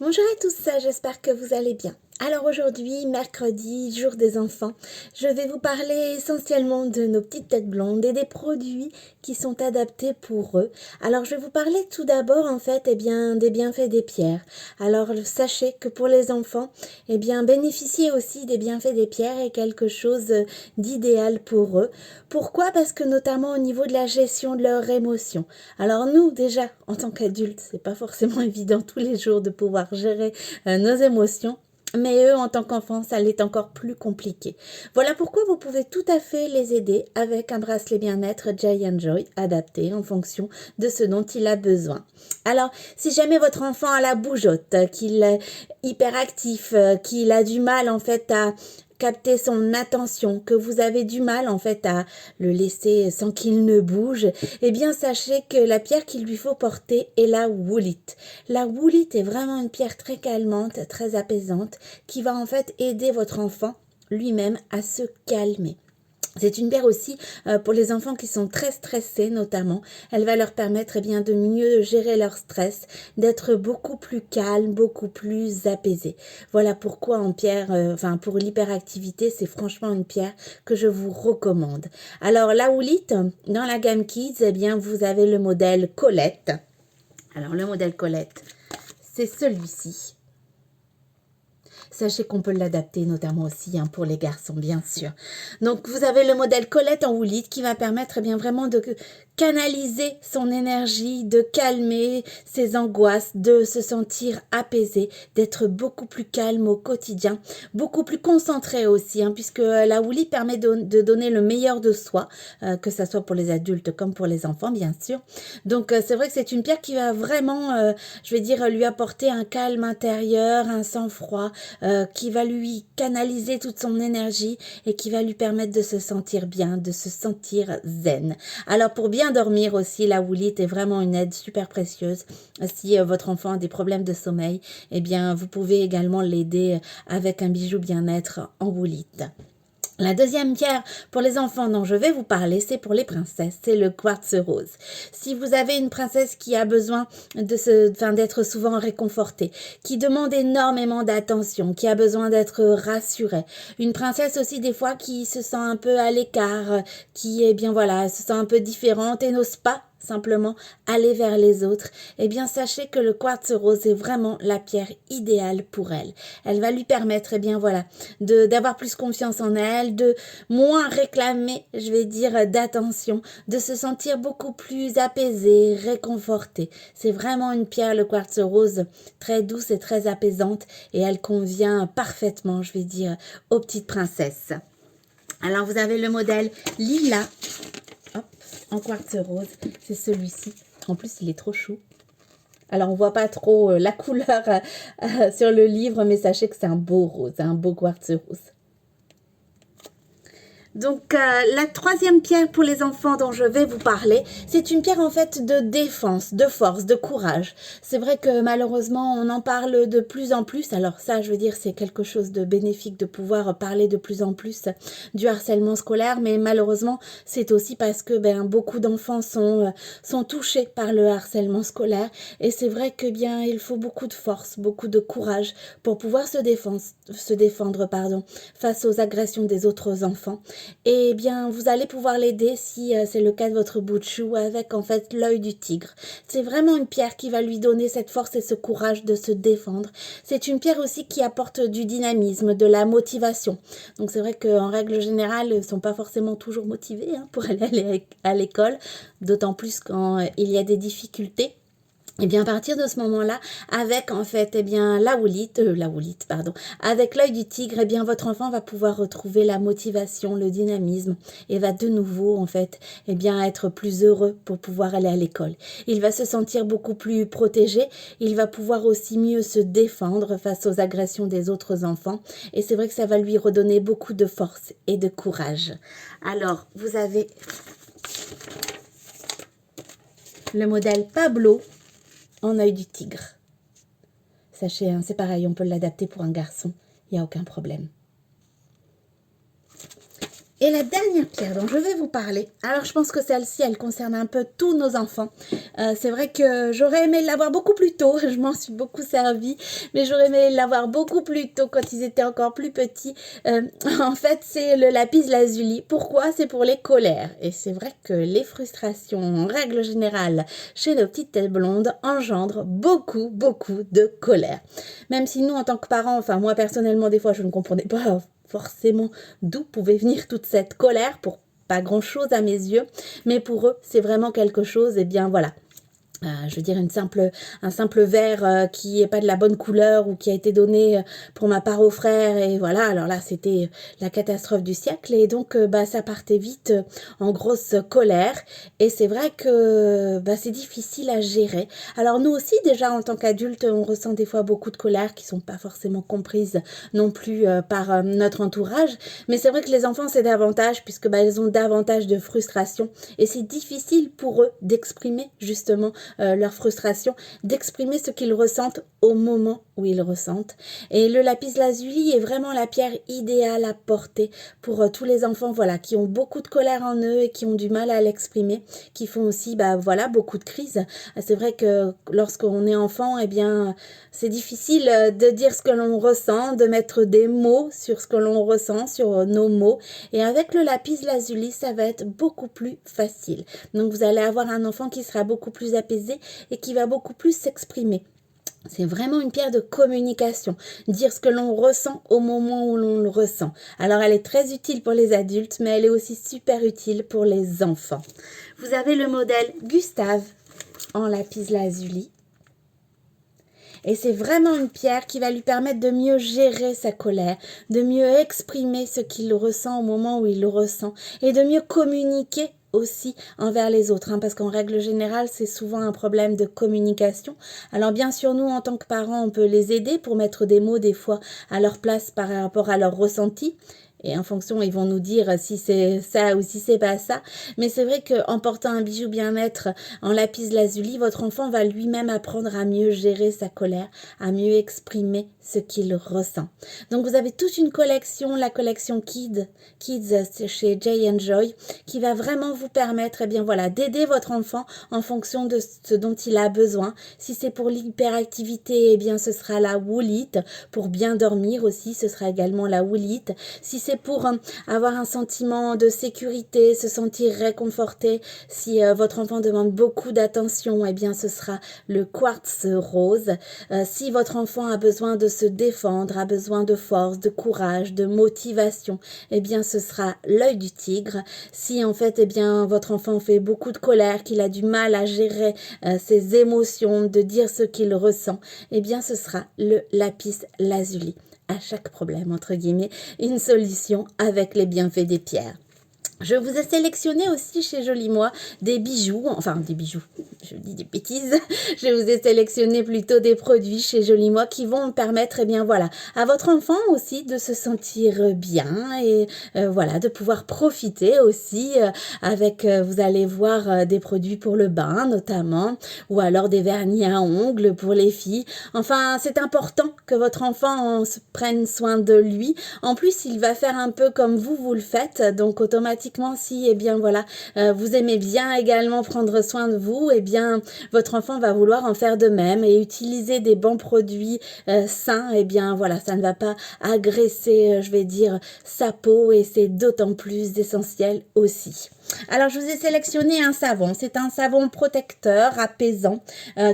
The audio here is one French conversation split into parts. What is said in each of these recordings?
Bonjour à tous, j'espère que vous allez bien. Alors aujourd'hui, mercredi, jour des enfants, je vais vous parler essentiellement de nos petites têtes blondes et des produits qui sont adaptés pour eux. Alors je vais vous parler tout d'abord en fait des bienfaits des pierres. Alors sachez que pour les enfants, bénéficier aussi des bienfaits des pierres est quelque chose d'idéal pour eux. Pourquoi? Parce que notamment au niveau de la gestion de leurs émotions. Alors nous déjà, en tant qu'adultes, c'est pas forcément évident tous les jours de pouvoir gérer nos émotions. Mais eux, en tant qu'enfants, ça l'est encore plus compliqué. Voilà pourquoi vous pouvez tout à fait les aider avec un bracelet bien-être Giant Joy adapté en fonction de ce dont il a besoin. Alors, si jamais votre enfant a la bougeotte, qu'il est hyperactif, qu'il a du mal en fait à capter son attention, que vous avez du mal en fait à le laisser sans qu'il ne bouge, eh bien sachez que la pierre qu'il lui faut porter est la woolite. La woolite est vraiment une pierre très calmante, très apaisante, qui va en fait aider votre enfant lui-même à se calmer. C'est une pierre aussi pour les enfants qui sont très stressés notamment. Elle va leur permettre de mieux gérer leur stress, d'être beaucoup plus calme, beaucoup plus apaisé. Voilà pourquoi en pierre, pour l'hyperactivité, c'est franchement une pierre que je vous recommande. Alors la houlite, dans la gamme Kids, vous avez le modèle Colette. Alors le modèle Colette, c'est celui-ci. Sachez qu'on peut l'adapter notamment aussi pour les garçons, bien sûr. Donc, vous avez le modèle Colette en houlite qui va permettre vraiment de canaliser son énergie, de calmer ses angoisses, de se sentir apaisé, d'être beaucoup plus calme au quotidien, beaucoup plus concentré aussi, puisque la houlite permet de donner le meilleur de soi, que ce soit pour les adultes comme pour les enfants, bien sûr. Donc, c'est vrai que c'est une pierre qui va vraiment, lui apporter un calme intérieur, un sang-froid, qui va lui canaliser toute son énergie et qui va lui permettre de se sentir bien, de se sentir zen. Alors pour bien dormir aussi, la houlite est vraiment une aide super précieuse. Si votre enfant a des problèmes de sommeil, vous pouvez également l'aider avec un bijou bien-être en houlite. La deuxième pierre pour les enfants dont je vais vous parler, c'est pour les princesses, c'est le quartz rose. Si vous avez une princesse qui a besoin d'être souvent réconfortée, qui demande énormément d'attention, qui a besoin d'être rassurée, une princesse aussi des fois qui se sent un peu à l'écart, qui se sent un peu différente et n'ose pas simplement aller vers les autres, sachez que le quartz rose est vraiment la pierre idéale pour elle. Elle va lui permettre, d'avoir plus confiance en elle, de moins réclamer, d'attention, de se sentir beaucoup plus apaisée, réconfortée. C'est vraiment une pierre, le quartz rose, très douce et très apaisante, et elle convient parfaitement, aux petites princesses. Alors, vous avez le modèle Lila, en quartz rose, c'est celui-ci. En plus, il est trop chou. Alors, on voit pas trop la couleur sur le livre, mais sachez que c'est un beau rose, un beau quartz rose. Donc, la troisième pierre pour les enfants dont je vais vous parler, c'est une pierre en fait de défense, de force, de courage. C'est vrai que malheureusement, on en parle de plus en plus. Alors ça, c'est quelque chose de bénéfique de pouvoir parler de plus en plus du harcèlement scolaire. Mais malheureusement, c'est aussi parce que beaucoup d'enfants sont touchés par le harcèlement scolaire. Et c'est vrai que il faut beaucoup de force, beaucoup de courage pour pouvoir se défendre face aux agressions des autres enfants. Et vous allez pouvoir l'aider si c'est le cas de votre bout de chou avec en fait l'œil du tigre. C'est vraiment une pierre qui va lui donner cette force et ce courage de se défendre. C'est une pierre aussi qui apporte du dynamisme, de la motivation. Donc c'est vrai qu'en règle générale, ils ne sont pas forcément toujours motivés pour aller à l'école, d'autant plus quand il y a des difficultés. À partir de ce moment-là, avec en fait, avec l'œil du tigre, votre enfant va pouvoir retrouver la motivation, le dynamisme et va de nouveau en fait, être plus heureux pour pouvoir aller à l'école. Il va se sentir beaucoup plus protégé, il va pouvoir aussi mieux se défendre face aux agressions des autres enfants et c'est vrai que ça va lui redonner beaucoup de force et de courage. Alors, vous avez le modèle Pablo en œil du tigre. Sachez, c'est pareil, on peut l'adapter pour un garçon, il n'y a aucun problème. Et la dernière pierre dont je vais vous parler, alors je pense que celle-ci, elle concerne un peu tous nos enfants. C'est vrai que j'aurais aimé l'avoir beaucoup plus tôt, je m'en suis beaucoup servie, mais j'aurais aimé l'avoir beaucoup plus tôt quand ils étaient encore plus petits. En fait, c'est le lapis lazuli. Pourquoi? C'est pour les colères. Et c'est vrai que les frustrations, en règle générale, chez nos petites têtes blondes, engendrent beaucoup de colère. Même si nous, en tant que parents, enfin moi personnellement, des fois, je ne comprenais pas forcément d'où pouvait venir toute cette colère pour pas grand chose à mes yeux, mais pour eux c'est vraiment quelque chose, et bien voilà. Je veux dire un simple verre qui est pas de la bonne couleur ou qui a été donné pour ma part au frère, et voilà, alors là c'était la catastrophe du siècle, et donc ça partait vite en grosse colère, et c'est vrai que c'est difficile à gérer. Alors nous aussi déjà en tant qu'adultes on ressent des fois beaucoup de colère qui sont pas forcément comprises non plus par notre entourage, mais c'est vrai que les enfants c'est davantage, puisque ils ont davantage de frustration, et c'est difficile pour eux d'exprimer justement leur frustration, d'exprimer ce qu'ils ressentent au moment où ils ressentent. Et le lapis lazuli est vraiment la pierre idéale à porter pour tous les enfants, voilà, qui ont beaucoup de colère en eux et qui ont du mal à l'exprimer, qui font aussi voilà, beaucoup de crises. C'est vrai que lorsqu'on est enfant, eh bien c'est difficile de dire ce que l'on ressent, de mettre des mots sur ce que l'on ressent, sur nos mots, et avec le lapis lazuli ça va être beaucoup plus facile. Donc vous allez avoir un enfant qui sera beaucoup plus apaisé et qui va beaucoup plus s'exprimer. C'est vraiment une pierre de communication, dire ce que l'on ressent au moment où l'on le ressent. Alors elle est très utile pour les adultes, mais elle est aussi super utile pour les enfants. Vous avez le modèle Gustave en lapis lazuli. Et c'est vraiment une pierre qui va lui permettre de mieux gérer sa colère, de mieux exprimer ce qu'il ressent au moment où il le ressent, et de mieux communiquer aussi envers les autres, parce qu'en règle générale c'est souvent un problème de communication. Alors bien sûr nous en tant que parents on peut les aider pour mettre des mots des fois à leur place par rapport à leur ressenti, et en fonction ils vont nous dire si c'est ça ou si c'est pas ça, mais c'est vrai qu'en portant un bijou bien-être en lapis lazuli, votre enfant va lui-même apprendre à mieux gérer sa colère, à mieux exprimer ce qu'il ressent. Donc vous avez toute une collection, la collection Kids chez Jay Joy, qui va vraiment vous permettre d'aider votre enfant en fonction de ce dont il a besoin. Si c'est pour l'hyperactivité, ce sera la Woolite. Pour bien dormir aussi, ce sera également la Woolite. Si c'est pour avoir un sentiment de sécurité, se sentir réconforté, si votre enfant demande beaucoup d'attention, ce sera le quartz rose. Si votre enfant a besoin de se défendre, a besoin de force, de courage, de motivation, ce sera l'œil du tigre. Si en fait votre enfant fait beaucoup de colère, qu'il a du mal à gérer ses émotions, de dire ce qu'il ressent, ce sera le lapis lazuli. À chaque problème, entre guillemets, une solution avec les bienfaits des pierres. Je vous ai sélectionné aussi chez Joli Moi des bijoux, je dis des bêtises, je vous ai sélectionné plutôt des produits chez Joli Moi qui vont permettre à votre enfant aussi de se sentir bien et de pouvoir profiter aussi avec, vous allez voir, des produits pour le bain notamment, ou alors des vernis à ongles pour les filles. Enfin, c'est important que votre enfant prenne soin de lui. En plus, il va faire un peu comme vous le faites, donc automatiquement si vous aimez bien également prendre soin de vous, votre enfant va vouloir en faire de même et utiliser des bons produits sains. Ça ne va pas agresser sa peau, et c'est d'autant plus essentiel aussi. Alors je vous ai sélectionné un savon, c'est un savon protecteur, apaisant,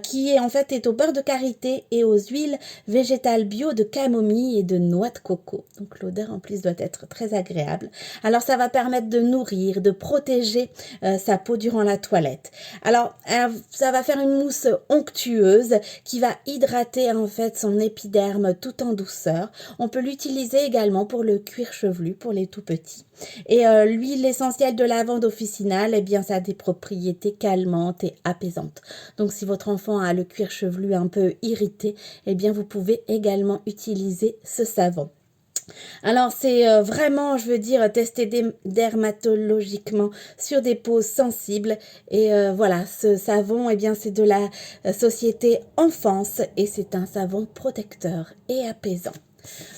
qui est au beurre de karité et aux huiles végétales bio de camomille et de noix de coco. Donc l'odeur en plus doit être très agréable. Alors ça va permettre de nourrir, de protéger sa peau durant la toilette. Alors ça va faire une mousse onctueuse qui va hydrater en fait son épiderme tout en douceur. On peut l'utiliser également pour le cuir chevelu pour les tout petits. Et l'huile essentielle de lavande officinale, ça a des propriétés calmantes et apaisantes. Donc si votre enfant a le cuir chevelu un peu irrité, vous pouvez également utiliser ce savon. Alors c'est vraiment, testé dermatologiquement sur des peaux sensibles, et ce savon, c'est de la société Enfance, et c'est un savon protecteur et apaisant.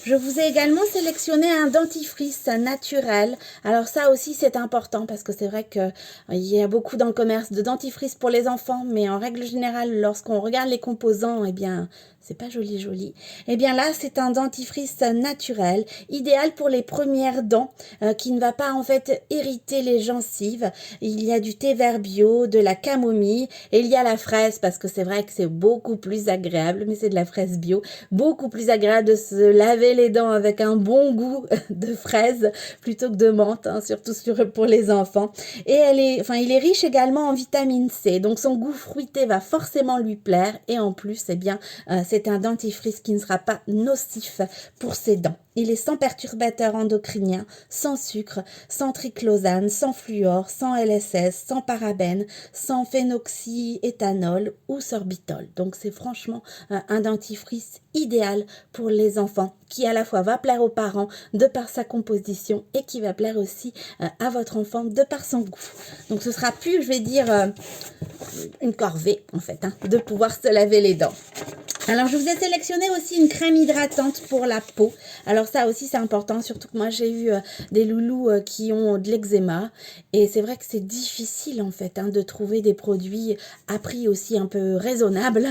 Je vous ai également sélectionné un dentifrice naturel. Alors ça aussi c'est important parce que c'est vrai que il y a beaucoup dans le commerce de dentifrice pour les enfants, mais en règle générale, lorsqu'on regarde les composants, eh bien c'est pas joli joli. Eh bien là, c'est un dentifrice naturel, idéal pour les premières dents, qui ne va pas en fait irriter les gencives. Il y a du thé vert bio, de la camomille et il y a la fraise parce que c'est vrai que c'est beaucoup plus agréable, mais c'est de la fraise bio, beaucoup plus agréable de se laver les dents avec un bon goût de fraise plutôt que de menthe, hein, surtout pour les enfants. Et il est riche également en vitamine C, donc son goût fruité va forcément lui plaire et en plus, eh bien, c'est un dentifrice qui ne sera pas nocif pour ses dents. Il est sans perturbateur endocrinien, sans sucre, sans triclosane, sans fluor, sans LSS, sans parabènes, sans phénoxyéthanol ou sorbitol. Donc c'est franchement un dentifrice idéal pour les enfants qui à la fois va plaire aux parents de par sa composition et qui va plaire aussi à votre enfant de par son goût. Donc ce sera plus, je vais dire, une corvée en fait, hein, de pouvoir se laver les dents. Alors, je vous ai sélectionné aussi une crème hydratante pour la peau. Alors, ça aussi, c'est important, surtout que moi, j'ai eu des loulous qui ont de l'eczéma. Et c'est vrai que c'est difficile, en fait, hein, de trouver des produits à prix aussi un peu raisonnable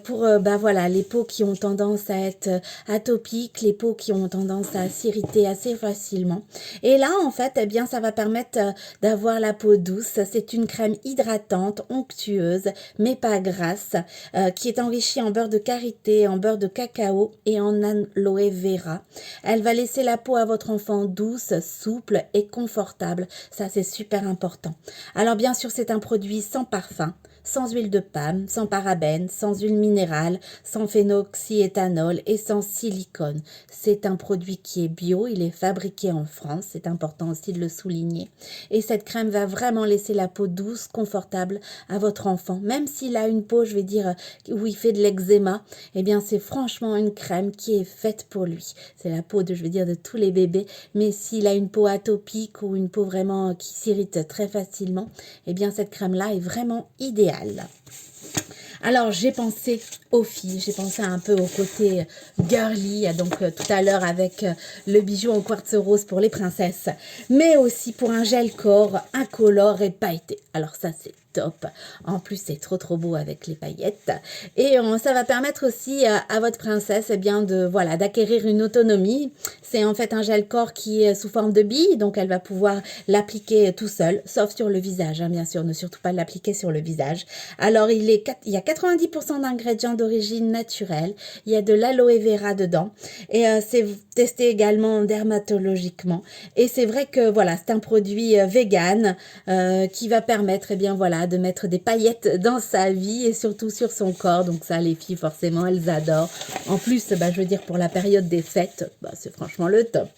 pour voilà, les peaux qui ont tendance à être atopiques, les peaux qui ont tendance à s'irriter assez facilement. Et là, en fait, eh bien, ça va permettre d'avoir la peau douce. C'est une crème hydratante, onctueuse, mais pas grasse, qui est enrichie en beurre de karité, en beurre de cacao et en aloe vera. Elle va laisser la peau à votre enfant douce, souple et confortable. Ça, c'est super important. Alors, bien sûr, c'est un produit sans parfum, sans huile de palme, sans parabènes, sans huile minérale, sans phénoxyéthanol et sans silicone. C'est un produit qui est bio, il est fabriqué en France, c'est important aussi de le souligner. Et cette crème va vraiment laisser la peau douce, confortable à votre enfant. Même s'il a une peau, je vais dire, où il fait de l'eczéma, eh bien c'est franchement une crème qui est faite pour lui. C'est la peau de, je vais dire, de tous les bébés, mais s'il a une peau atopique ou une peau vraiment qui s'irrite très facilement, eh bien cette crème-là est vraiment idéale. Alors, j'ai pensé aux filles, j'ai pensé un peu au côté girly, donc tout à l'heure avec le bijou en quartz rose pour les princesses, mais aussi pour un gel corps incolore et pailleté. Alors ça, c'est top. En plus, c'est trop beau avec les paillettes. Et ça va permettre aussi à votre princesse eh bien, d'acquérir une autonomie. C'est en fait un gel corps qui est sous forme de bille, donc elle va pouvoir l'appliquer tout seul, sauf sur le visage, hein, bien sûr, ne surtout pas l'appliquer sur le visage. Alors, il y a 90% d'ingrédients d'origine naturelle, il y a de l'aloe vera dedans, et c'est testé également dermatologiquement. Et c'est vrai que voilà, c'est un produit vegan qui va permettre eh bien, voilà, de mettre des paillettes dans sa vie et surtout sur son corps. Donc ça, les filles, forcément, elles adorent. En plus, je veux dire, pour la période des fêtes, c'est franchement le top.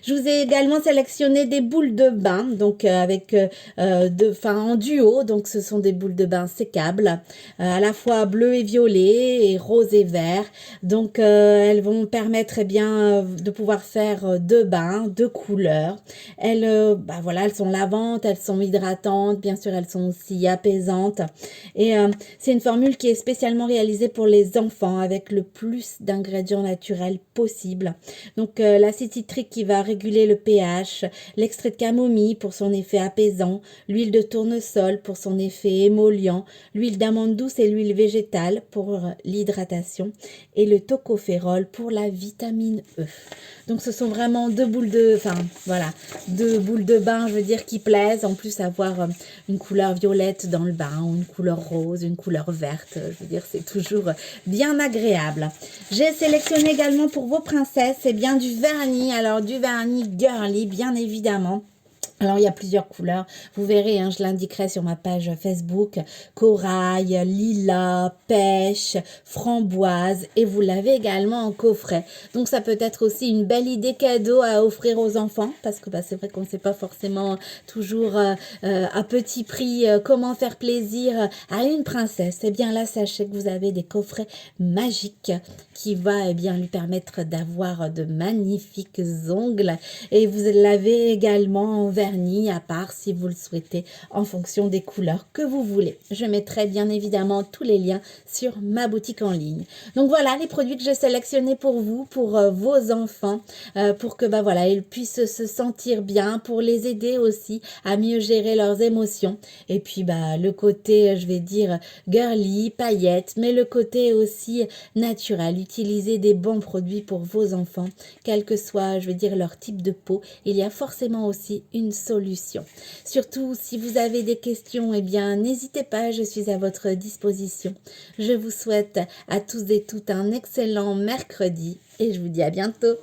Je vous ai également sélectionné des boules de bain, donc en duo. Donc ce sont des boules de bain sécables, à la fois bleu et violet et rose et vert. Donc elles vont permettre eh bien de pouvoir faire deux bains, deux couleurs. Elles sont lavantes, elles sont hydratantes, bien sûr elles sont aussi apaisantes. Et c'est une formule qui est spécialement réalisée pour les enfants avec le plus d'ingrédients naturels possible. Donc l'acide citrique qui va réguler le pH, l'extrait de camomille pour son effet apaisant, l'huile de tournesol pour son effet émollient, l'huile d'amande douce et l'huile végétale pour l'hydratation et le tocopherol pour la vitamine E. Donc ce sont vraiment deux boules de bain, je veux dire, qui plaisent. En plus, avoir une couleur violette dans le bain ou une couleur rose, une couleur verte, je veux dire, c'est toujours bien agréable. J'ai sélectionné également pour vos princesses, eh bien, du vernis. Alors, du vernis girly, bien évidemment. Alors, il y a plusieurs couleurs. Vous verrez, hein, je l'indiquerai sur ma page Facebook. Corail, lilas, pêche, framboise. Et vous l'avez également en coffret. Donc, ça peut être aussi une belle idée cadeau à offrir aux enfants. Parce que c'est vrai qu'on ne sait pas forcément toujours à petit prix comment faire plaisir à une princesse. Eh bien là, sachez que vous avez des coffrets magiques qui va eh bien lui permettre d'avoir de magnifiques ongles. Et vous l'avez également en vernis vernis à part si vous le souhaitez en fonction des couleurs que vous voulez. Je mettrai bien évidemment tous les liens sur ma boutique en ligne. Donc voilà les produits que j'ai sélectionnés pour vous, pour vos enfants, pour que voilà, ils puissent se sentir bien, pour les aider aussi à mieux gérer leurs émotions. Et puis le côté, je vais dire, girly, paillettes, mais le côté aussi naturel. Utilisez des bons produits pour vos enfants, quel que soit, je vais dire, leur type de peau. Il y a forcément aussi une solution. Surtout, si vous avez des questions, eh bien, n'hésitez pas, je suis à votre disposition. Je vous souhaite à tous et toutes un excellent mercredi et je vous dis à bientôt.